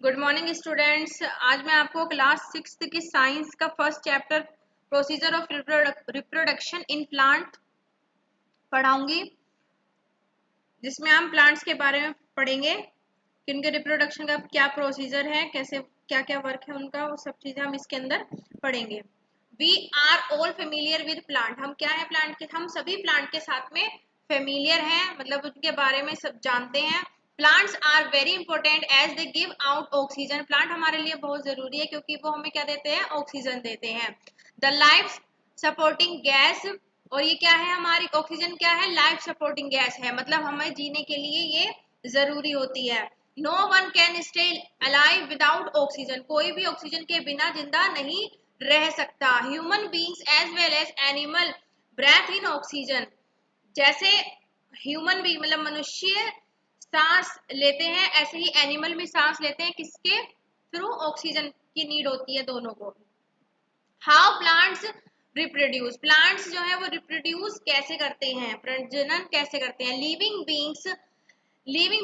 Good morning students. आज मैं आपको क्लास 6 की साइंस का first chapter procedure of reproduction in plant पढ़ाऊंगी, जिसमें हम प्लांट्स के बारे में पढ़ेंगे कि उनके रिप्रोडक्शन का क्या प्रोसीजर है, कैसे क्या क्या वर्क है उनका, वो सब चीज़ें हम इसके अंदर पढ़ेंगे। We are all familiar with plant. हम क्या है प्लांट के, हम सभी प्लांट के साथ में फेमिलियर हैं, मतलब उनके बारे में सब जानते हैं। Plants are very important as they give out oxygen. Plant हमारे लिए बहुत जरूरी है क्योंकि वो हमें क्या देते हैं, ऑक्सीजन देते हैं। द लाइफ सपोर्टिंग गैस, और ये क्या है, हमारी ऑक्सीजन क्या है, लाइफ सपोर्टिंग गैस है, मतलब हमें जीने के लिए ये जरूरी होती है। No one can stay alive without oxygen. कोई भी ऑक्सीजन के बिना जिंदा नहीं रह सकता। Human beings as well as animal breathe in oxygen. जैसे ह्यूमन भी मतलब मनुष्य सांस लेते हैं, ऐसे ही एनिमल भी सांस लेते हैं, किसके थ्रू, ऑक्सीजन की नीड होती है दोनों को। How plants reproduce. प्लांट्स जो है वो रिप्रोड्यूस कैसे करते हैं, प्रजनन कैसे करते हैं। लिविंग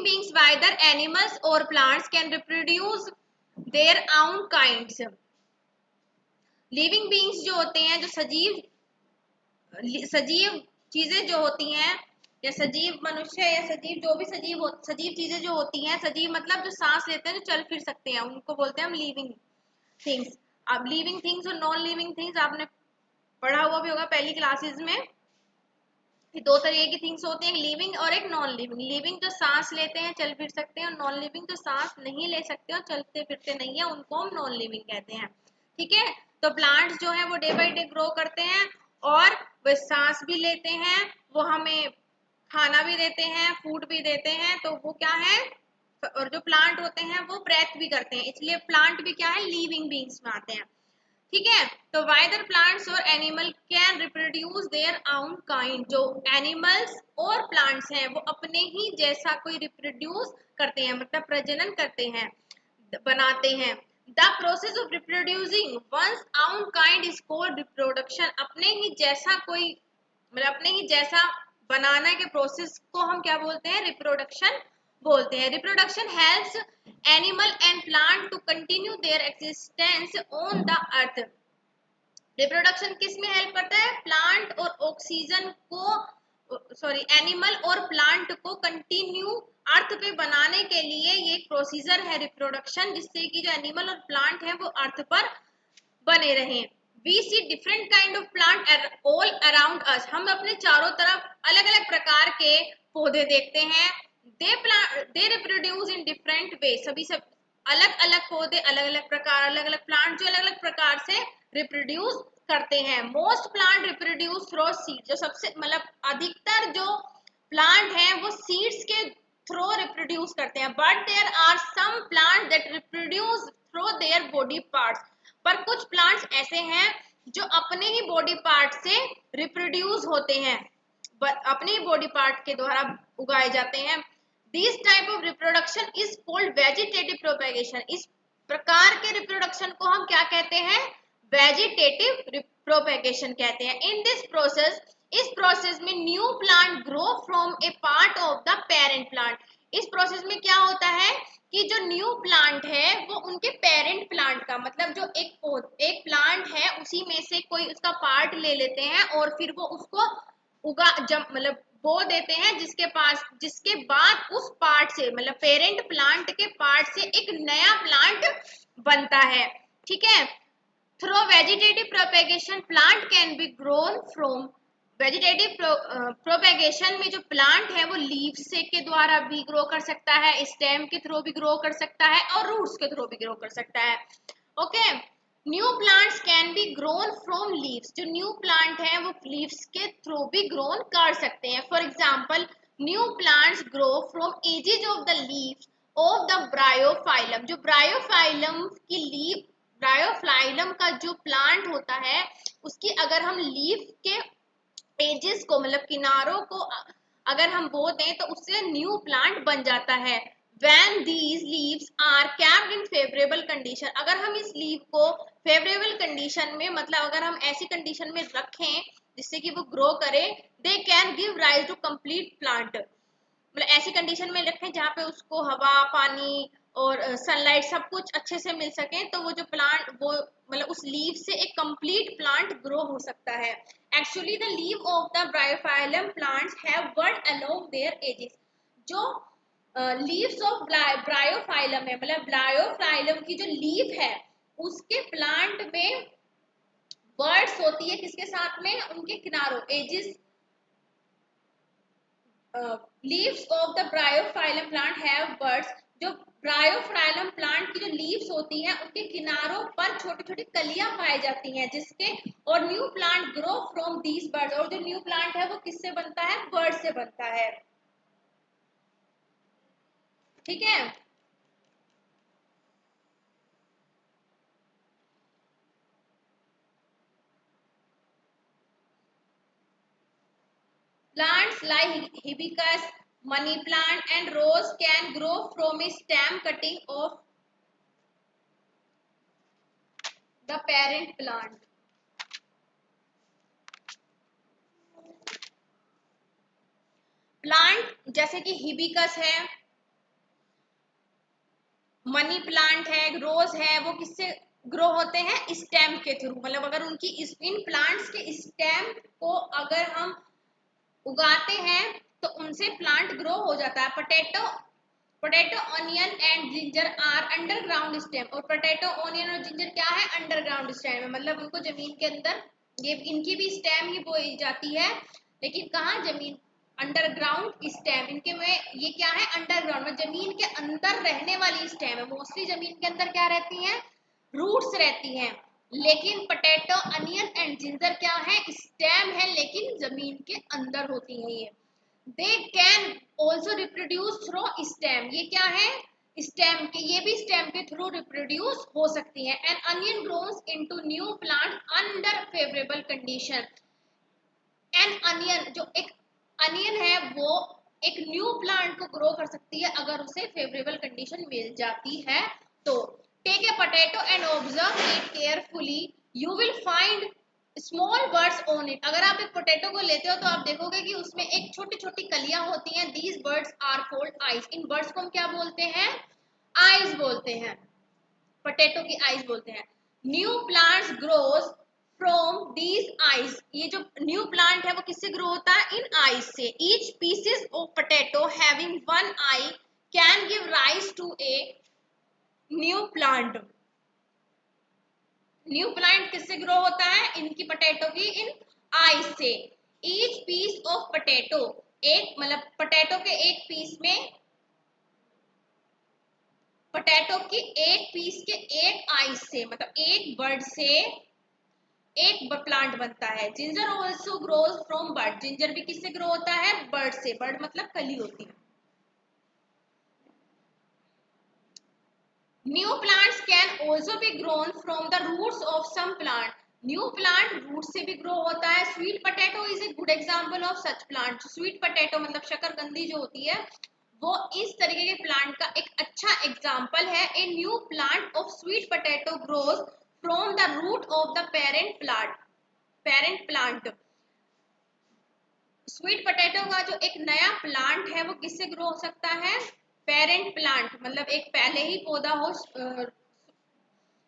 बींग्स वाइदर एनिमल्स और प्लांट्स कैन रिप्रोड्यूस देयर आउन काइंड्स। लिविंग बींग्स जो होते हैं, जो सजीव सजीव चीजें जो होती हैं, या सजीव मनुष्य या सजीव जो भी सजीव चीजें जो होती हैं, सजीव मतलब जो सांस लेते हैं, जो चल फिर सकते हैं, उनको बोलते हैं हम लिविंग थिंग्स। अब लिविंग थिंग्स और नॉन लिविंग थिंग्स आपने पढ़ा हुआ भी होगा पहली क्लासेस में। दो तरीके की थिंग्स होती हैं, एक लिविंग और एक नॉन लिविंग। लिविंग जो सांस लेते हैं, चल फिर सकते हैं, और नॉन लिविंग जो सांस नहीं ले सकते और चलते फिरते नहीं है, उनको हम नॉन लिविंग कहते हैं। ठीक है, तो प्लांट्स जो है वो डे बाई डे ग्रो करते हैं, और वे सांस भी लेते हैं, वो हमें खाना भी देते हैं, फूड भी देते हैं, तो वो क्या है, और जो प्लांट होते हैं वो ब्रेथ भी करते हैं, इसलिए प्लांट भी क्या है, लिविंग बींग्स में आते हैं। ठीक है, तो वाइदर प्लांट्स और एनिमल कैन रिप्रोड्यूस देयर आउन काइंड। जो एनिमल्स और प्लांट्स हैं वो अपने ही जैसा कोई रिप्रोड्यूस करते हैं, मतलब प्रजनन करते हैं, बनाते हैं। The process of reproducing one's own kind is called reproduction. अपने ही जैसा कोई, मतलब अपने ही जैसा बनाने के प्रोसेस को हम क्या बोलते हैं, रिप्रोडक्शन बोलते हैं। Reproduction helps animal and plant to continue their existence on the earth. Reproduction किस में हेल्प करता है, प्लांट और ऑक्सीजन को, सॉरी एनिमल और प्लांट को कंटिन्यू अर्थ पे बनाने के लिए ये एक प्रोसीजर है रिप्रोडक्शन, जिससे कि जो एनिमल और प्लांट है वो अर्थ पर बने रहें। We see different kind of plant all around us. हम अपने चारों तरफ अलग अलग प्रकार के पौधे देखते हैं। They reproduce in different way. सभी सब अलग अलग पौधे, अलग अलग प्रकार, अलग अलग प्लांट जो अलग अलग प्रकार से रिप्रोड्यूस करते हैं। Most plant reproduce through seed. जो सबसे मतलब अधिकतर जो प्लांट हैं वो सीड्स के थ्रू रिप्रोड्यूस करते हैं। But there are some plant that reproduce through their body parts. पर कुछ प्लांट्स ऐसे हैं जो अपने ही बॉडी पार्ट से रिप्रोड्यूस होते हैं, अपने ही बॉडी पार्ट के द्वारा उगाए जाते हैं। This type of reproduction is called vegetative propagation. इस प्रकार के रिप्रोडक्शन को हम क्या कहते हैं, वेजिटेटिव प्रोपेगेशन कहते हैं। इन दिस प्रोसेस, इस प्रोसेस में new plant grow from A part of the parent plant. इस प्रोसेस में क्या होता है कि जो न्यू प्लांट है वो उनके पेरेंट प्लांट का, मतलब जो एक प्लांट है उसी में से कोई उसका पार्ट ले लेते हैं और फिर वो उसको उगा जब मतलब बो देते हैं, जिसके बाद उस पार्ट से, मतलब पेरेंट प्लांट के पार्ट से एक नया प्लांट बनता है। ठीक है, through vegetative propagation plant can be grown from. Vegetative propagation में जो प्लांट है वो लीव्स से के द्वारा भी ग्रो कर सकता है, स्टेम के थ्रू भी ग्रो कर सकता है, और रूट्स के थ्रू भी ग्रो कर सकता है। Okay, new plants can be grown from leaves. जो न्यू प्लांट है वो लीव्स के थ्रू भी ग्रोन कर सकते हैं। For example, new plants grow from edges of the leaves of the bryophyllum. जो ब्रायोफाइलम की लीव, ब्रायोफाइलम का जो प्लांट होता है उसकी अगर हम लीफ के एजेस को, मतलब किनारों को अगर हम बो दें तो उससे न्यू प्लांट बन जाता है। When these leaves are kept in favorable condition, अगर हम इस लीव को फेवरेबल कंडीशन में, मतलब अगर हम ऐसी कंडीशन में रखें जिससे कि वो ग्रो करे, they can give rise to complete plant. मतलब ऐसी कंडीशन में रखें जहाँ पे उसको हवा, पानी और सनलाइट सब कुछ अच्छे से मिल सके, तो वो जो प्लांट वो मतलब उस लीव से एक कंप्लीट प्लांट ग्रो हो सकता है। Actually the leave of the bryophyllum plants have bud along their edges. जो लीव्स ऑफ ब्रायोफाइलम है, मतलब ब्रायोफाइलम की जो लीव है उसके प्लांट में बर्ड्स होती है, किसके साथ में, उनके किनारों, edges. Leaves of the bryophyllum plant have buds. जो ब्रायोफाइलम प्लांट की जो लीव्स होती हैं उनके किनारों पर छोटी छोटी कलियां पाई जाती हैं, जिसके और new plant grow from these birds. और जो न्यू प्लांट है वो किससे बनता है, बर्ड से बनता है। ठीक है। Plants like hibiscus, money plant and rose can grow from a stem cutting of the parent plant. Plant जैसे कि हिबिकस है, मनी प्लांट है, रोज है, वो किससे ग्रो होते हैं, स्टेम के थ्रू। मतलब अगर उनकी इन प्लांट्स के स्टेम को अगर हम उगाते हैं तो उनसे प्लांट ग्रो हो जाता है। Potato onion and ginger are underground stem. और पोटैटो ऑनियन और जिंजर क्या है, अंडरग्राउंड स्टेम है, मतलब उनको जमीन के अंदर, ये इनकी भी स्टेम ही बोई जाती है, लेकिन कहाँ, जमीन, अंडरग्राउंड स्टेम। इनके में ये क्या है, अंडरग्राउंड में जमीन के अंदर रहने वाली स्टेम है। मोस्टली जमीन के अंदर क्या रहती है, रूट्स रहती हैं। लेकिन पोटैटो अनियन एंड जिंजर क्या है, स्टेम है, लेकिन जमीन के अंदर होती है ये। They can also reproduce through stem. ये क्या है, स्टेम के, ये भी स्टेम के थ्रू रिप्रोड्यूस हो सकती है। And onion grows into new plant under favourable condition. An onion, जो एक अनियन है वो एक न्यू प्लांट को ग्रो कर सकती है अगर उसे फेवरेबल कंडीशन मिल जाती है तो। Take a potato and observe it carefully, you will find small buds on it. अगर आप एक पोटैटो को लेते हो तो आप देखोगे कि उसमें एक छोटी छोटी कलियां होती हैं। These buds are called eyes. इन बर्ड्स को हम क्या बोलते हैं, आइज बोलते हैं, पोटैटो की आइज बोलते हैं। New plants grows from these eyes. ये जो न्यू प्लांट है वो किससे ग्रो होता है, इन आइज से। Each pieces of potato having one eye can give rise to a new plant. New plant किससे ग्रो होता है, इनकी पोटैटो की इन आइज से। ईच पीस ऑफ पोटैटो, एक मतलब पोटैटो के एक पीस में, पोटैटो की एक पीस के एक आइज से, मतलब एक बर्ड से एक प्लांट बनता है। Ginger also grows from bird. Ginger भी किससे ग्रो होता है, बर्ड से। बर्ड मतलब कली होती है। New plants can also be grown from the roots of some plant. New plant root से भी ग्रो होता है। Sweet potato is a good example of such plant. Sweet potato मतलब शकरकंदी जो होती है वो इस तरीके के प्लांट का एक अच्छा एग्जाम्पल है। A new plant of sweet potato grows from the root of the parent plant. Parent plant, sweet potato का जो एक नया प्लांट है वो किससे ग्रो हो सकता है, पेरेंट प्लांट, मतलब एक पहले ही पौधा हो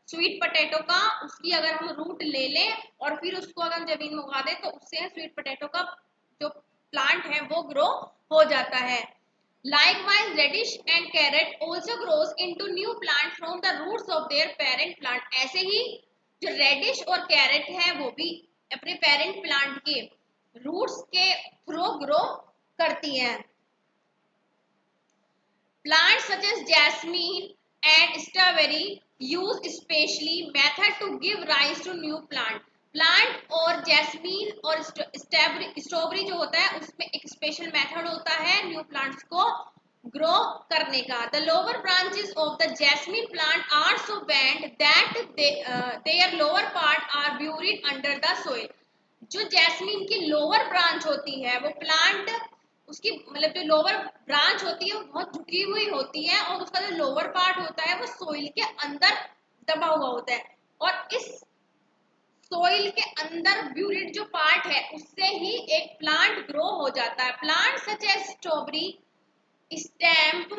स्वीट पोटैटो का, उसकी अगर हम रूट ले लें और फिर उसको अगर हम जमीन में उगा दें तो उससे स्वीट पोटैटो का जो प्लांट है वो ग्रो हो जाता है। Likewise, radish and carrot also grows into new plant from the roots of their parent plant. ऐसे ही जो रेडिश और कैरेट है वो भी अपने पेरेंट प्लांट के रूट्स के थ्रू ग्रो करती हैं। Plants such as jasmine and strawberry use specially method to give rise to new plant. Plant और जैस्मीन और स्ट्रॉबेरी जो होता है उसमें एक स्पेशल मेथड होता है न्यू प्लांट्स को ग्रो करने का। The lower branches of the jasmine plant are so bend that their lower part are buried under the soil. जो जैस्मीन की लोअर ब्रांच होती है वो प्लांट, उसकी मतलब जो लोअर ब्रांच होती है वो बहुत झुकी हुई होती है और उसका जो लोअर पार्ट होता है वो सोइल के अंदर दबा हुआ होता है। और इस सोइल के अंदर ब्यूरिड जो पार्ट है उससे ही एक प्लांट ग्रो हो जाता है। Plant such as strawberry, stem,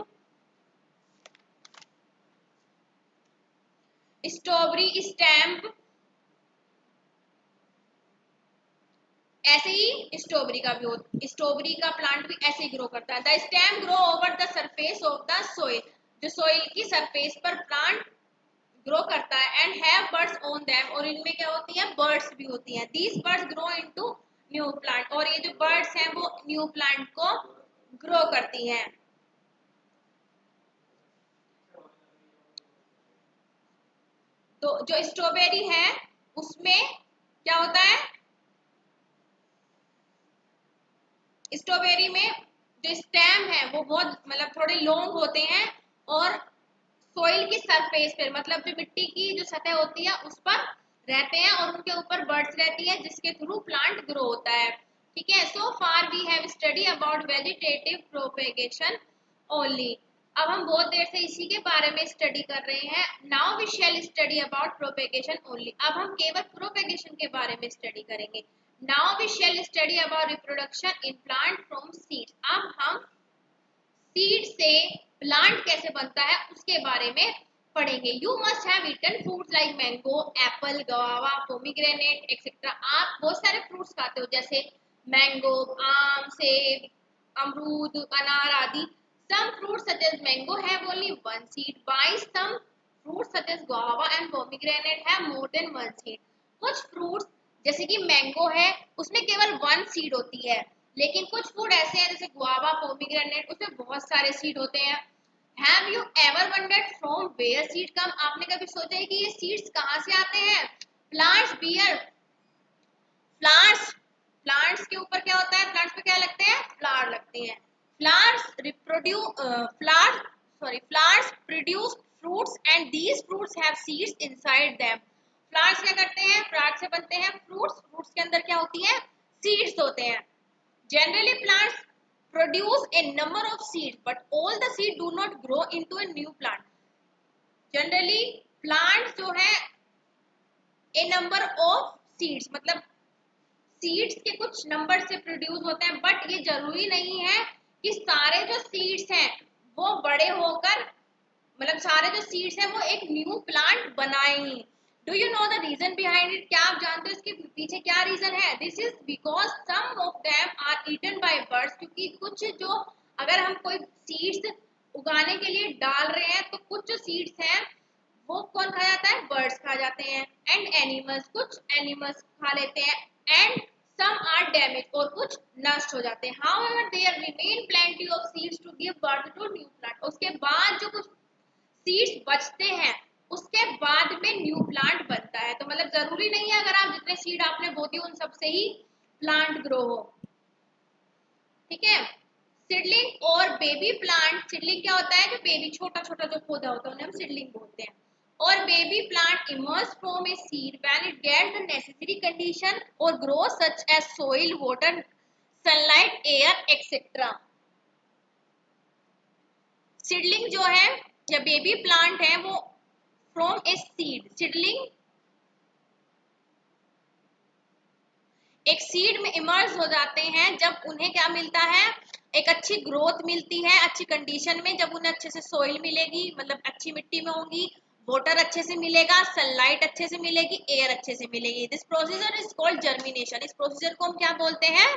strawberry stem, ऐसे ही स्ट्रॉबेरी का भी स्ट्रॉबेरी का प्लांट भी ऐसे ही ग्रो करता है। The stem grow over the surface of the soil, जो सोइल की सरफेस पर प्लांट ग्रो करता है। And have birds on them, और इनमें क्या होती है, बर्ड्स भी होती हैं। These birds grow into new plant, और ये जो बर्ड्स हैं वो न्यू प्लांट को ग्रो करती हैं। तो जो स्ट्रॉबेरी है उसमें क्या होता है, स्ट्रॉबेरी में जो स्टेम है वो बहुत मतलब थोड़े लॉन्ग होते हैं, और सोइल की सरफेस पर मतलब जो मिट्टी की जो सतह होती है उस पर रहते हैं, और उनके ऊपर बर्ड्स रहती है जिसके थ्रू प्लांट ग्रो होता है। ठीक है, so far we have study about vegetative propagation only. अब हम बहुत देर से इसी के बारे में स्टडी कर रहे हैं। Now we shall study about propagation only, अब हम केवल प्रोपेगेशन के बारे में स्टडी करेंगे। Now we shall study about reproduction in plant from seeds, अब हम सीड से प्लांट कैसे बनता है उसके बारे में पढ़ेंगे। You must have eaten fruits like mango, apple, guava, pomegranate etcetera. आप बहुत सारे फ्रूट्स खाते हो जैसे मैंगो, आम, सेब, अमरूद, अनार आदि। Some fruits such as mango have only one seed, while some fruits such as guava and pomegranate have more than one seed। कुछ फ्रूट्स जैसे कि मैंगो है उसमें केवल वन सीड होती है, लेकिन कुछ फ्रूट ऐसे हैं जैसे गुआवा, पोमीग्रेनेट, उसमें बहुत सारे सीड होते हैं। Have you ever wondered from where seed come, आपने कभी सोचा है कि ये सीड्स कहाँ से आते हैं? प्लांट्स बियर फ्लावर्स, प्लांट्स के ऊपर क्या होता है, प्लांट्स पे क्या लगते हैं, फ्लावर लगते हैं। Flowers flowers produce fruits and these fruits have seeds inside them. Flowers क्या करते हैं, फ्लावर्स से बनते हैं फ्रूट्स, फ्रूट्स के अंदर क्या होती है, सीड्स होते हैं। Generally, plants produce a number of seeds, but all the seeds do not grow into a new plant. Generally, plants जो है a number of seeds, मतलब seeds के कुछ नंबर से प्रोड्यूस होते हैं, बट ये जरूरी नहीं है कि सारे जो seeds हैं वो बड़े होकर मतलब सारे जो सीड्स हैं वो एक न्यू प्लांट बनाएंगी। Do you know the reason behind it, क्या आप जानते हो इसके पीछे क्या रीजन है? This is because some of them are eaten by birds, क्योंकि कुछ जो अगर हम कोई सीड्स उगाने के लिए डाल रहे हैं तो कुछ जो सीड्स हैं वो कौन खा जाता है, बर्ड्स खा जाते हैं। एंड एनिमल्स, कुछ एनिमल्स खा लेते हैं। एंड सम आर डैमेज, और कुछ नष्ट हो जाते हैं। However there remain plenty of seeds to give birth to new plant, उसके बाद जो कुछ सीड्स बचते हैं उसके बाद में न्यू प्लांट बनता है। तो मतलब जरूरी नहीं है अगर आप जितने सीड आपने बो दिए उन सब से ही प्लांट ग्रो हो। ठीक है, सीडलिंग और बेबी प्लांट, सीडलिंग क्या होता है, जो बेबी छोटा छोटा जो पौधा होता है उन्हें हम सीडलिंग बोलते हैं। और baby plant emerge from a seed when it gets the necessary condition और grow such as soil, water, sunlight, air etcetera. Seedling जो है या बेबी प्लांट है वो फ्रॉम ए सीड, सीडलिंग एक सीड में इमर्ज हो जाते हैं जब उन्हें क्या मिलता है, एक अच्छी ग्रोथ मिलती है अच्छी कंडीशन में, जब उन्हें अच्छे से सोइल मिलेगी मतलब अच्छी मिट्टी में होंगी, वाटर अच्छे से मिलेगा, सनलाइट अच्छे से मिलेगी, एयर अच्छे से मिलेगी। This procedure is called germination, इस प्रोसीजर को हम क्या बोलते हैं,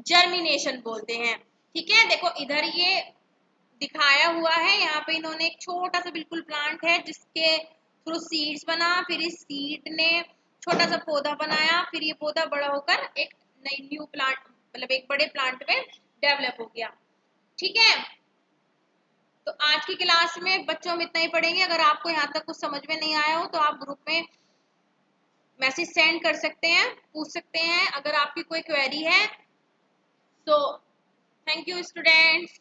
जर्मिनेशन बोलते हैं। ठीक है, देखो इधर ये दिखाया हुआ है, यहाँ पे इन्होंने एक छोटा सा बिल्कुल प्लांट है जिसके थ्रू सीड्स बना, फिर इस सीड ने छोटा सा पौधा बनाया, फिर ये पौधा बड़ा होकर एक नई न्यू प्लांट मतलब एक बड़े प्लांट में डेवलप हो गया। ठीक है, तो आज की क्लास में बच्चों हम इतना ही पढ़ेंगे। अगर आपको यहाँ तक कुछ समझ में नहीं आया हो तो आप ग्रुप में मैसेज सेंड कर सकते हैं, पूछ सकते हैं अगर आपकी कोई क्वेरी है। तो थैंक यू स्टूडेंट्स।